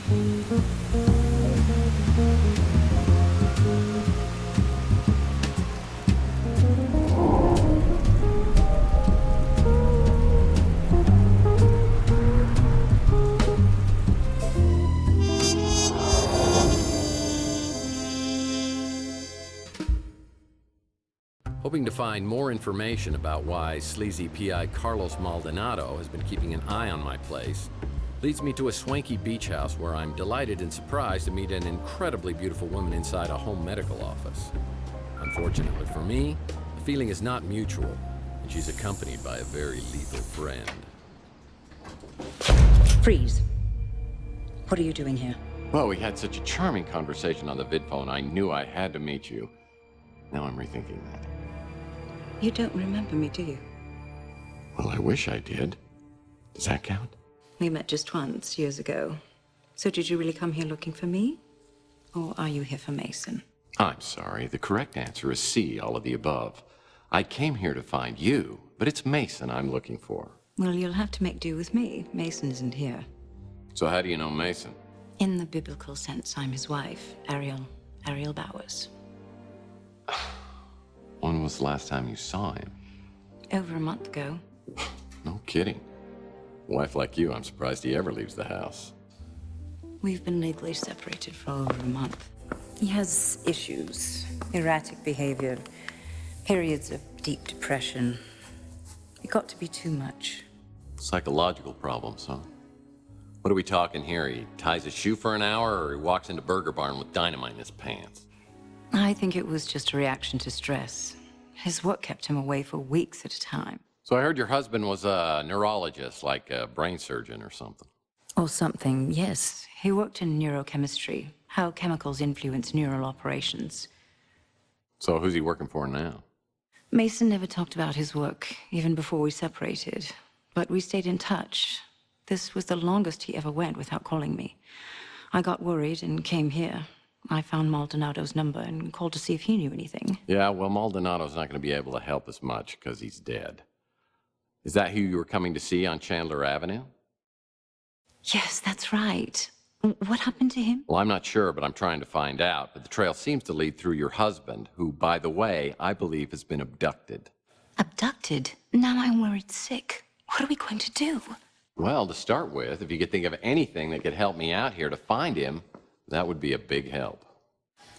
Hoping to find more information about why sleazy PI Carlos Maldonado has been keeping an eye on my place leads me to a swanky beach house where I'm delighted and surprised to meet an incredibly beautiful woman inside a home medical office. Unfortunately for me, the feeling is not mutual, and she's accompanied by a very lethal friend. Freeze. What are you doing here? Well, we had such a charming conversation on the vidphone, I knew I had to meet you. Now I'm rethinking that. You don't remember me, do you? Well, I wish I did. Does that count? We met just once, years ago. So did you really come here looking for me? Or are you here for Mason? I'm sorry. The correct answer is C, all of the above. I came here to find you, but it's Mason I'm looking for. Well, you'll have to make do with me. Mason isn't here. So how do you know Mason? In the biblical sense, I'm his wife, Ariel Bowers. When was the last time you saw him? Over a month ago. No kidding. A wife like you, I'm surprised he ever leaves the house. We've been legally separated for over a month. He has issues, erratic behavior, periods of deep depression. It got to be too much. Psychological problems, huh? What are we talking here? He ties his shoe for an hour, or he walks into Burger Barn with dynamite in his pants? I think it was just a reaction to stress. His work kept him away for weeks at a time. So I heard your husband was a neurologist, like a brain surgeon or something. Or something, yes. He worked in neurochemistry, how chemicals influence neural operations. So who's he working for now? Mason never talked about his work, even before we separated. But we stayed in touch. This was the longest he ever went without calling me. I got worried and came here. I found Maldonado's number and called to see if he knew anything. Yeah, well, Maldonado's not going to be able to help us much because he's dead. Is that who you were coming to see on Chandler Avenue? Yes, that's right. What happened to him? Well, I'm not sure, but I'm trying to find out. But the trail seems to lead through your husband, who, by the way, I believe has been abducted. Abducted? Now I'm worried sick. What are we going to do? Well, to start with, if you could think of anything that could help me out here to find him, that would be a big help.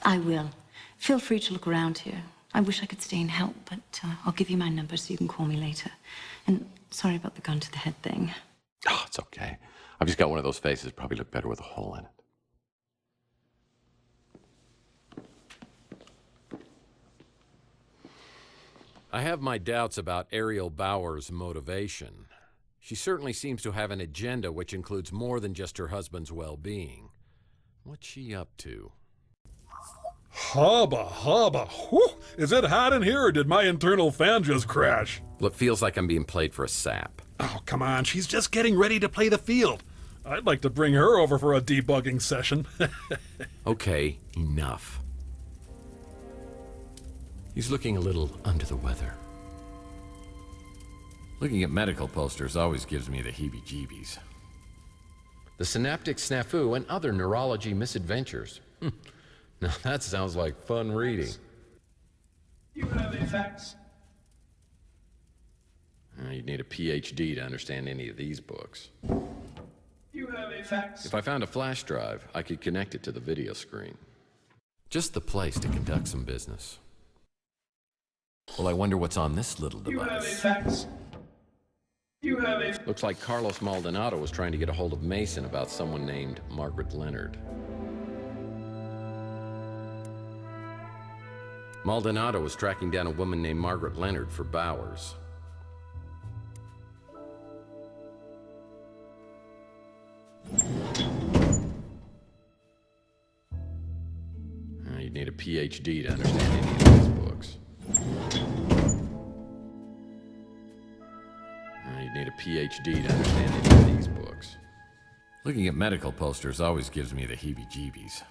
I will. Feel free to look around here. I wish I could stay and help, but I'll give you my number so you can call me later. And sorry about the gun to the head thing. Oh, it's okay. I've just got one of those faces. Probably look better with a hole in it. I have my doubts about Ariel Bowers' motivation. She certainly seems to have an agenda which includes more than just her husband's well-being. What's she up to? Hubba, hubba. Whew. Is it hot in here, or did my internal fan just crash? Well, it feels like I'm being played for a sap. Oh, come on. She's just getting ready to play the field. I'd like to bring her over for a debugging session. Okay, enough. He's looking a little under the weather. Looking at medical posters always gives me the heebie-jeebies. The synaptic snafu and other neurology misadventures. Now that sounds like fun reading. You have a fax. You'd need a PhD to understand any of these books. You have a fax. If I found a flash drive, I could connect it to the video screen. Just the place to conduct some business. Well, I wonder what's on this little You have a device. fax. You have a. Looks like Carlos Maldonado was trying to get a hold of Mason about someone named Margaret Leonard. Maldonado was tracking down a woman named Margaret Leonard for Bowers. You'd need a PhD to understand any of these books. You'd need a PhD to understand any of these books. Looking at medical posters always gives me the heebie-jeebies.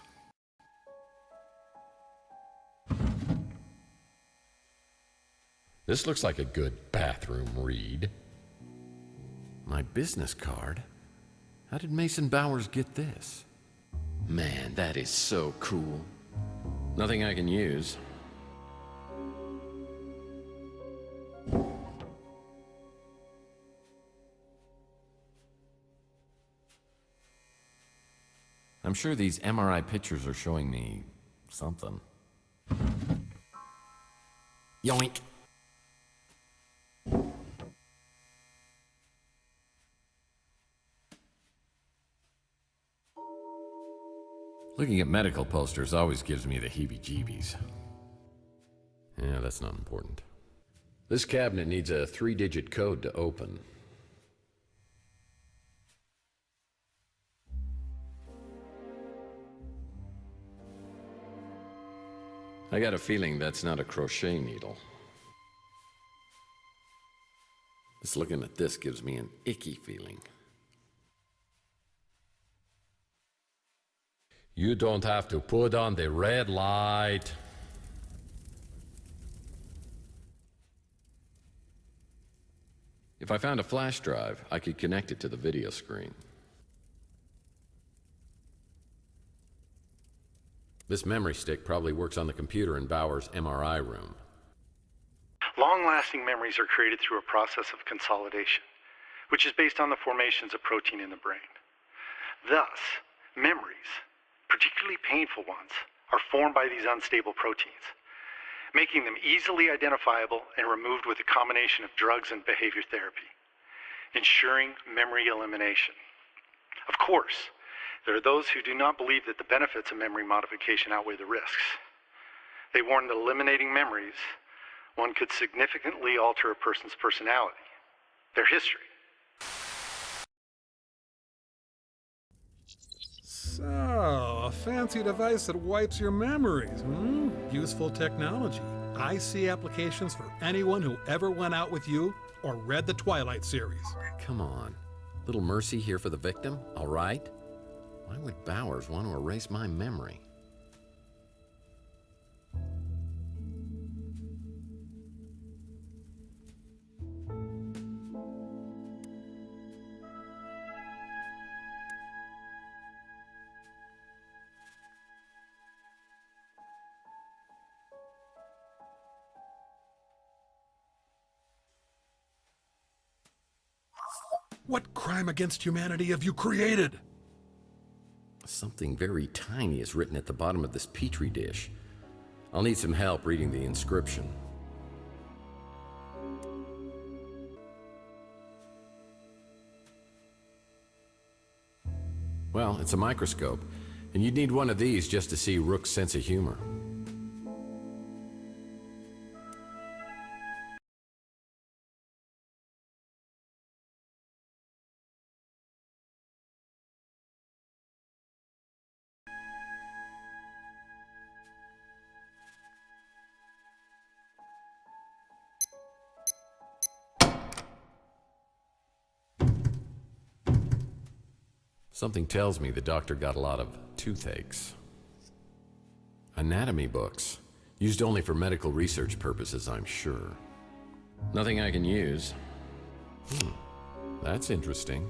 This looks like a good bathroom read. My business card? How did Mason Bowers get this? Man, that is so cool. Nothing I can use. I'm sure these MRI pictures are showing me something. Yoink! Looking at medical posters always gives me the heebie-jeebies. Yeah, that's not important. This cabinet needs a 3-digit code to open. I got a feeling that's not a crochet needle. Just looking at this gives me an icky feeling. You don't have to put on the red light. If I found a flash drive, I could connect it to the video screen. This memory stick probably works on the computer in Bauer's MRI room. Long-lasting memories are created through a process of consolidation, which is based on the formations of protein in the brain. Thus, memories, particularly painful ones, are formed by these unstable proteins, making them easily identifiable and removed with a combination of drugs and behavior therapy, ensuring memory elimination. Of course, there are those who do not believe that the benefits of memory modification outweigh the risks. They warn that eliminating memories, one could significantly alter a person's personality, their history. So, a fancy device that wipes your memories, hmm? Useful technology. I see applications for anyone who ever went out with you or read the Twilight series. Come on. Little mercy here for the victim, all right? Why would Bowers want to erase my memory? What crime against humanity have you created? Something very tiny is written at the bottom of this petri dish. I'll need some help reading the inscription. Well, it's a microscope, and you'd need one of these just to see Rook's sense of humor. Something tells me the doctor got a lot of toothaches. Anatomy books. Used only for medical research purposes, I'm sure. Nothing I can use. That's interesting.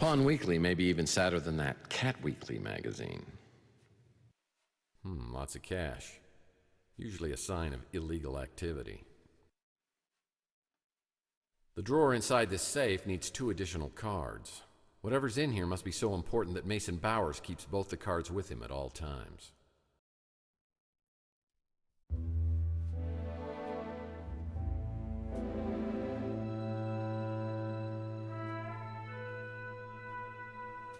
Pawn Weekly may be even sadder than that Cat Weekly magazine. Lots of cash. Usually a sign of illegal activity. The drawer inside this safe needs 2 additional cards. Whatever's in here must be so important that Mason Bowers keeps both the cards with him at all times.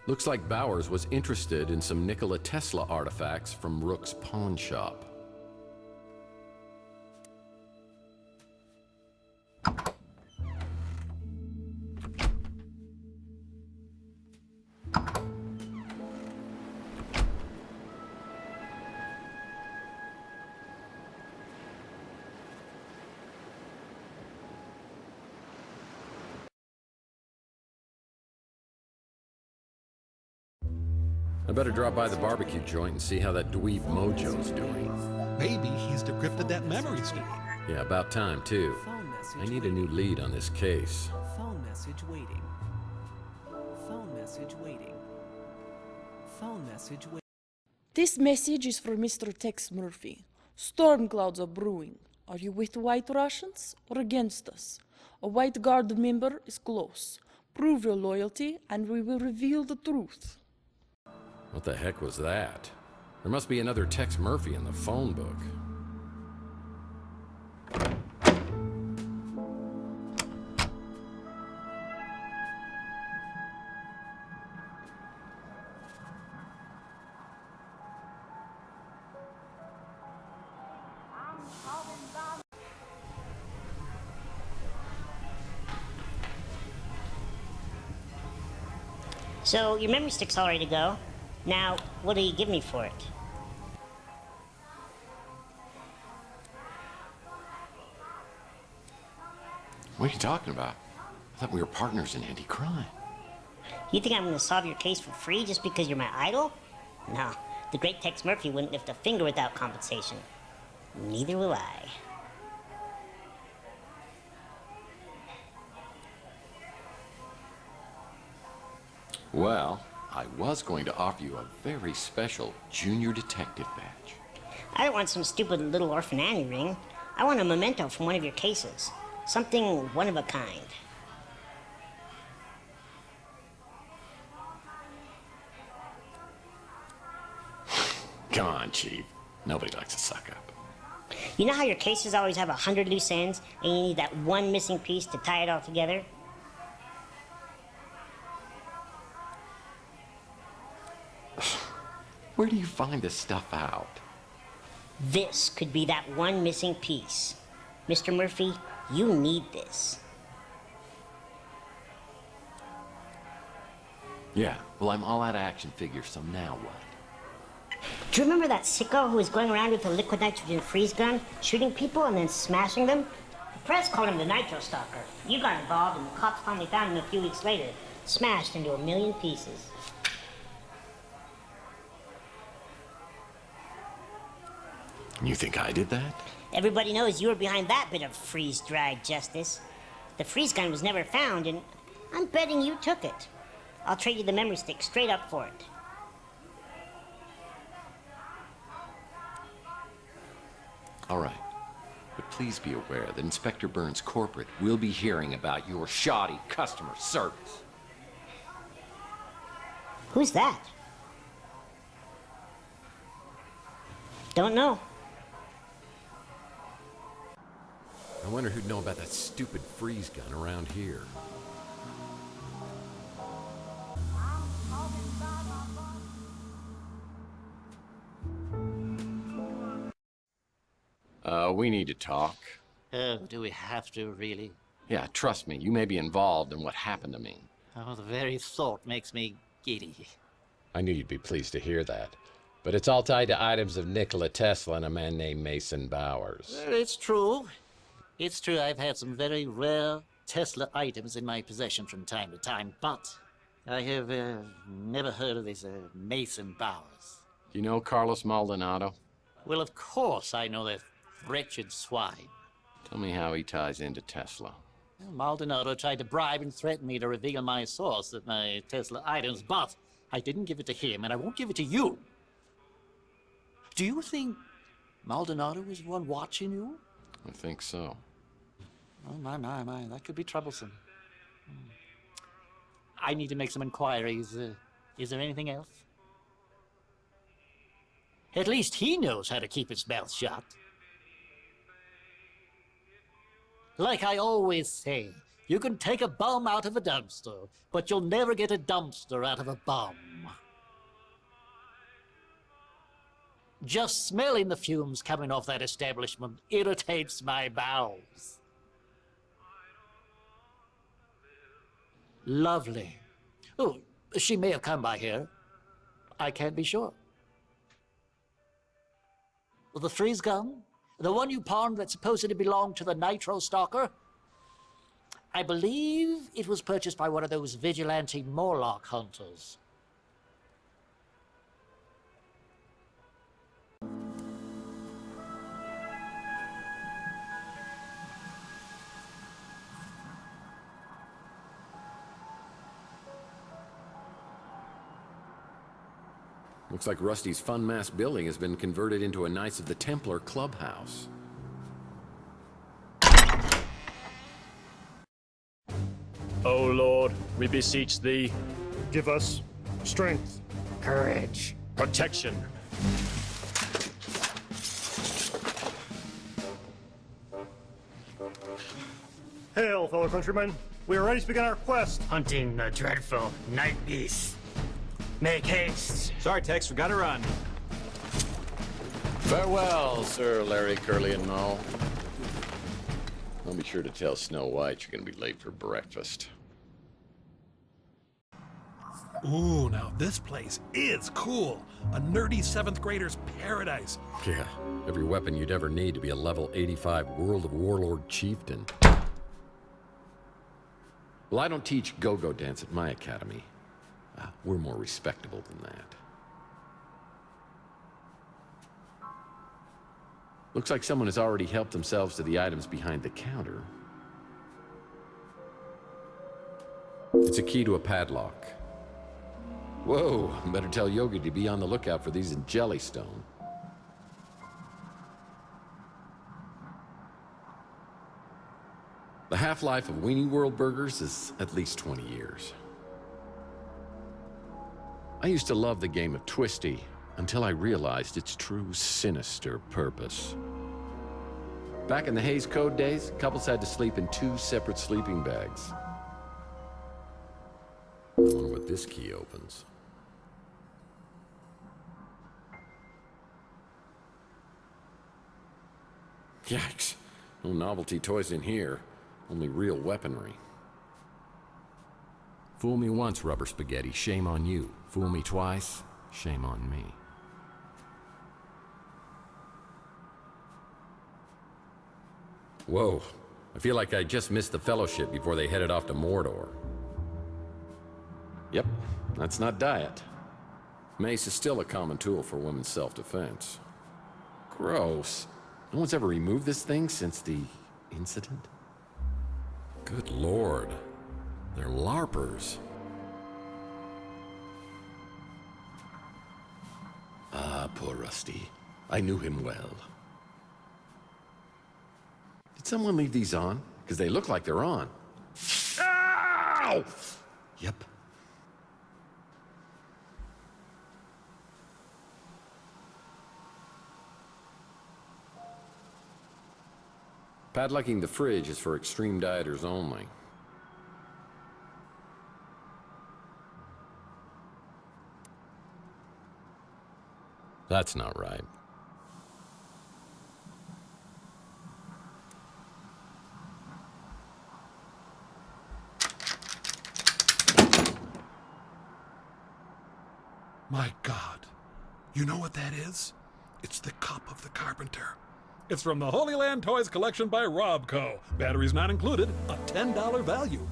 Looks like Bowers was interested in some Nikola Tesla artifacts from Rook's pawn shop. I better drop by the barbecue joint and see how that dweeb Mojo's doing. Maybe he's decrypted that memory stick. Yeah, about time, too. Phone message I need a new lead on this case. Phone message waiting. Phone message waiting. Phone message waiting. This message is for Mr. Tex Murphy. Storm clouds are brewing. Are you with the White Russians or against us? A White Guard member is close. Prove your loyalty and we will reveal the truth. What the heck was that? There must be another Tex Murphy in the phone book. So, your memory stick's all ready to go. Now, what do you give me for it? What are you talking about? I thought we were partners in anti-crime. You think I'm gonna solve your case for free just because you're my idol? No, the great Tex Murphy wouldn't lift a finger without compensation. Neither will I. Well, I was going to offer you a very special junior detective badge. I don't want some stupid little orphan Annie ring. I want a memento from one of your cases. Something one of a kind. Come on, Chief. Nobody likes to suck up. You know how your cases always have 100 loose ends and you need that one missing piece to tie it all together? Where do you find this stuff out? This could be that one missing piece. Mr. Murphy, you need this. Yeah, well, I'm all out of action figures, so now what? Do you remember that sicko who was going around with a liquid nitrogen freeze gun, shooting people and then smashing them? The press called him the Nitro Stalker. You got involved and the cops finally found him a few weeks later, smashed into a million pieces. You think I did that? Everybody knows you were behind that bit of freeze-dried justice. The freeze gun was never found, and I'm betting you took it. I'll trade you the memory stick straight up for it. All right. But please be aware that Inspector Burns Corporate will be hearing about your shoddy customer service. Who's that? Don't know. I wonder who'd know about that stupid freeze gun around here. We need to talk. Oh, do we have to, really? Yeah, trust me, you may be involved in what happened to me. Oh, the very thought makes me giddy. I knew you'd be pleased to hear that. But it's all tied to items of Nikola Tesla and a man named Mason Bowers. Well, it's true. It's true I've had some very rare Tesla items in my possession from time to time, but I have never heard of this Mason Bowers. You know Carlos Maldonado? Well, of course I know that wretched swine. Tell me how he ties into Tesla. Well, Maldonado tried to bribe and threaten me to reveal my source of my Tesla items, but I didn't give it to him, and I won't give it to you. Do you think Maldonado was the one watching you? I think so. Oh, my, that could be troublesome. I need to make some inquiries. Is there anything else? At least he knows how to keep his mouth shut. Like I always say, You can take a bum out of a dumpster, but you'll never get a dumpster out of a bum. Just smelling the fumes coming off that establishment irritates my bowels. Lovely. Oh, she may have come by here. I can't be sure. Well, the freeze gun? The one you pawned that supposedly belonged to the Nitro Stalker? I believe it was purchased by one of those vigilante Morlock hunters. Looks like Rusty's Fun Mass building has been converted into a Knights of the Templar clubhouse. O Lord, we beseech thee, give us strength, Courage. protection. Hail, fellow countrymen. We are ready to begin our quest. Hunting the dreadful night beast. Make haste. Sorry, Tex, we gotta run. Farewell, Sir Larry, Curly, and Null. I'll be sure to tell Snow White you're gonna be late for breakfast. Ooh, now this place is cool. A nerdy 7th grader's paradise. Yeah, every weapon you'd ever need to be a level 85 World of Warlord chieftain. Well, I don't teach go-go dance at my academy. We're more respectable than that. Looks like someone has already helped themselves to the items behind the counter. It's a key to a padlock. Whoa, better tell Yogi to be on the lookout for these in Jellystone. The half-life of Weenie World burgers is at least 20 years. I used to love the game of Twisty until I realized its true sinister purpose. Back in the Hays Code days, couples had to sleep in 2 separate sleeping bags. I wonder what this key opens. Yikes. No novelty toys in here. Only real weaponry. Fool me once, Rubber Spaghetti. Shame on you. Fool me twice. Shame on me. Whoa. I feel like I just missed the Fellowship before they headed off to Mordor. Yep, that's not diet. Mace is still a common tool for women's self-defense. Gross. No one's ever removed this thing since the incident? Good lord. They're LARPers. Ah, poor Rusty. I knew him well. Did someone leave these on? Because they look like they're on. Ow! Yep. Padlocking the fridge is for extreme dieters only. That's not right. My God. You know what that is? It's the Cup of the Carpenter. It's from the Holy Land Toys collection by Robco. Batteries not included, a $10 value.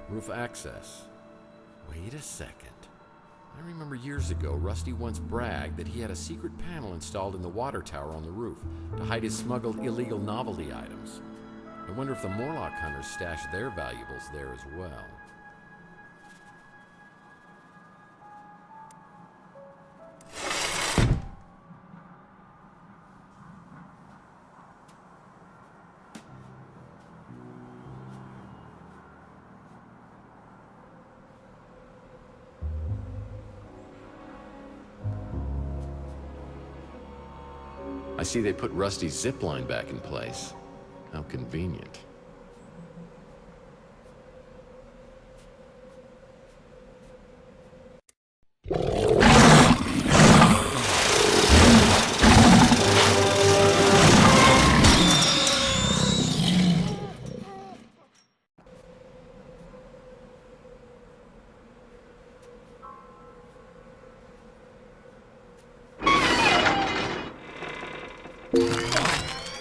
Roof access. Wait a second. I remember years ago, Rusty once bragged that he had a secret panel installed in the water tower on the roof to hide his smuggled illegal novelty items. I wonder if the Morlock hunters stashed their valuables there as well. see they put Rusty's zipline back in place. How convenient.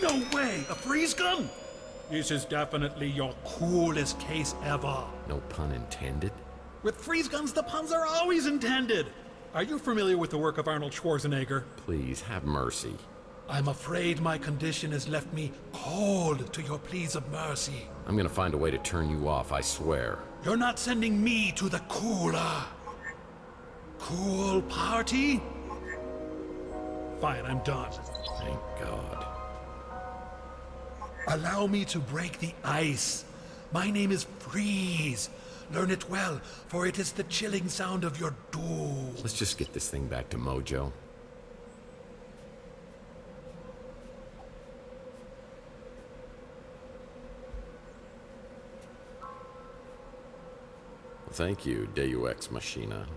No way! A freeze gun? This is definitely your coolest case ever. No pun intended. With freeze guns, the puns are always intended. Are you familiar with the work of Arnold Schwarzenegger? Please, have mercy. I'm afraid my condition has left me cold to your pleas of mercy. I'm gonna find a way to turn you off, I swear. You're not sending me to the cooler. Cool party? Fine, I'm done. Thank God. Allow me to break the ice. My name is Freeze. Learn it well, for it is the chilling sound of your doom. Let's just get this thing back to Mojo. Thank you, Deus Ex Machina.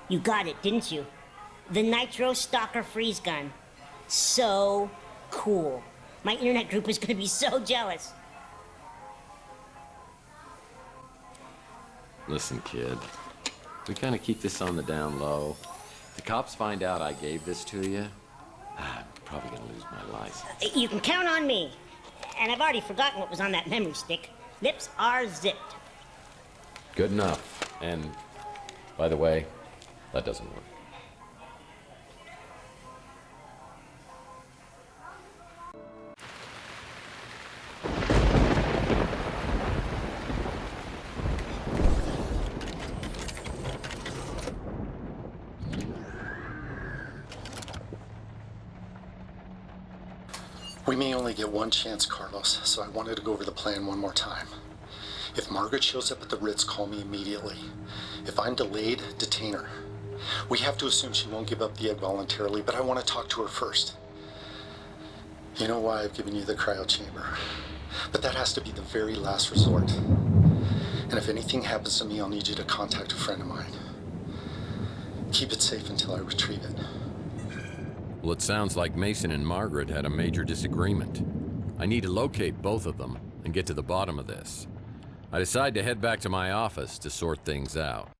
You got it, didn't you? The Nitro Stalker freeze gun. So cool. My internet group is gonna be so jealous. Listen, kid. We kind of keep this on the down low. If the cops find out I gave this to you, I'm probably gonna lose my license. You can count on me. And I've already forgotten what was on that memory stick. Lips are zipped. Good enough. And, by the way, that doesn't work. We may only get one chance, Carlos, so I wanted to go over the plan one more time. If Margaret shows up at the Ritz, call me immediately. If I'm delayed, detain her. We have to assume she won't give up the egg voluntarily, but I want to talk to her first. You know why I've given you the cryo chamber, but that has to be the very last resort. And if anything happens to me, I'll need you to contact a friend of mine. Keep it safe until I retrieve it. Well, it sounds like Mason and Margaret had a major disagreement. I need to locate both of them and get to the bottom of this. I decide to head back to my office to sort things out.